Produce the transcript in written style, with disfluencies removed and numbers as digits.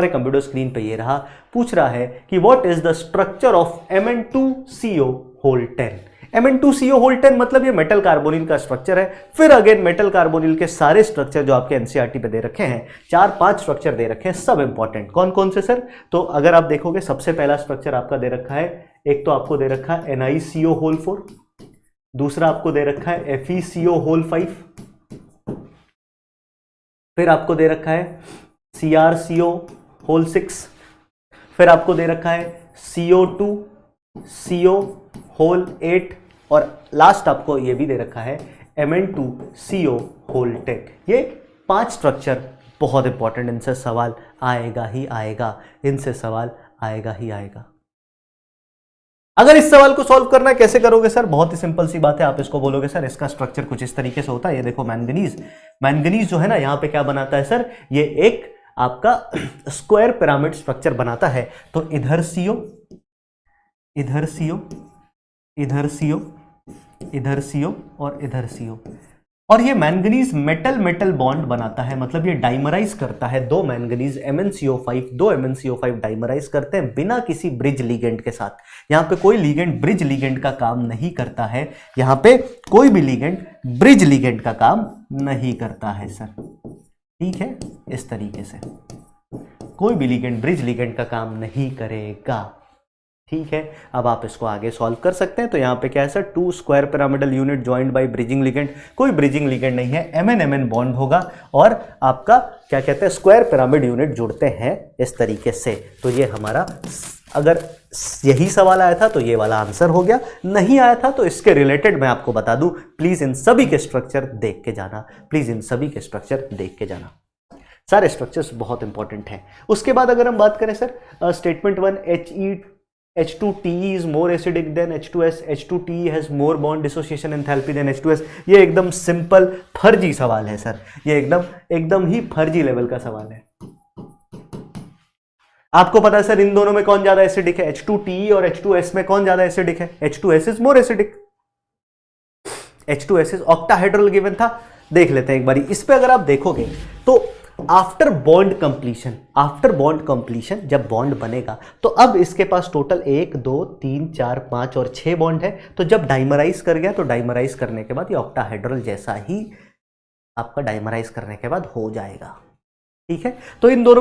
Computer screen पे ये रहा, पूछ रहा है कि what is the structure of Mn2CO whole 10। Mn2CO whole 10 मतलब ये मेटल कार्बोनिल का स्ट्रक्चर है। फिर अगेन मेटल कार्बोनिल के सारे स्ट्रक्चर जो आपके एनसीईआरटी पे दे रखे हैं, 4-5 स्ट्रक्चर दे रखे हैं, सब इंपॉर्टेंट। कौन कौन से सर? तो अगर आप देखोगे सबसे पहला स्ट्रक्चर आपका दे रखा है, एक तो आपको दे रखा है NiCO होल 4, दूसरा आपको दे रखा है FeCO होल 5, फिर आपको दे रखा है CrCO होल 6, फिर आपको दे रखा है CO2CO होल 8 और लास्ट आपको ये भी दे रखा है Mn2CO होल 10। ये 5 स्ट्रक्चर बहुत इंपॉर्टेंट, इनसे सवाल आएगा ही आएगा, इनसे सवाल आएगा ही आएगा। अगर इस सवाल को सॉल्व करना है कैसे करोगे सर? बहुत ही सिंपल सी बात है, आप इसको बोलोगे सर इसका स्ट्रक्चर कुछ इस तरीके से होता है। ये देखो मैंगनीज जो है ना, यहां पे क्या बनाता है सर? ये एक आपका स्क्वायर पिरामिड स्ट्रक्चर बनाता है। तो इधर CO, इधर CO, इधर CO, इधर CO और इधर CO। और ये मैंगनीज मेटल मेटल बॉन्ड बनाता है, मतलब ये डाइमराइज करता है। दो मैंगनीज दो MnCO5 डाइमराइज करते हैं बिना किसी ब्रिज लीगेंड के साथ। यहां पे कोई लीगेंड ब्रिज लीगेंड का काम नहीं करता है, यहां पे कोई भी लीगेंड ब्रिज लीगेंड का काम नहीं करता है सर। ठीक है, इस तरीके से कोई भी लीगेंड ब्रिज लीगेंड का काम नहीं करेगा। ठीक है, अब आप इसको आगे सॉल्व कर सकते हैं। तो यहां पे क्या है sir? 2 square pyramidal unit joined by bridging ligand. कोई ब्रिजिंग लिगेंड नहीं है, MN बॉन्ड होगा और आपका क्या कहते हैं, स्क्वायर पिरामिड यूनिट जुड़ते हैं इस तरीके से। तो ये हमारा, अगर यही सवाल आया था तो ये वाला आंसर हो गया, नहीं आया था तो इसके रिलेटेड मैं आपको बता दूं, प्लीज इन सभी के स्ट्रक्चर देख के जाना, प्लीज इन सभी के स्ट्रक्चर देख के जाना। सारे स्ट्रक्चर्स बहुत इंपॉर्टेंट हैं। उसके बाद अगर हम बात करें sir, statement 1, H2TE is more acidic than H2S, H2TE has more bond dissociation enthalpy than H2S। ये एकदम सिंपल फर्जी सवाल है सर, ये एकदम ही फर्जी लेवल का सवाल है। आपको पता है सर इन दोनों में कौन ज्यादा एसिडिक है? H2TE और H2S में कौन ज्यादा एसिडिक है? H2S is more acidic। H2S is octahedral given था, देख लेते हैं एक बारी। इस पे अगर आप देखोगे तो आफ्टर बॉन्ड कंप्लीशन जब बॉन्ड बनेगा तो अब इसके पास टोटल 1 2 3 4 5 और 6 बॉन्ड है। तो जब डाइमराइज कर गया तो डाइमराइज करने के बाद ये ऑक्टाहेड्रल जैसा ही आपका डाइमराइज करने के बाद हो जाएगा। ठीक है, तो इन दोनों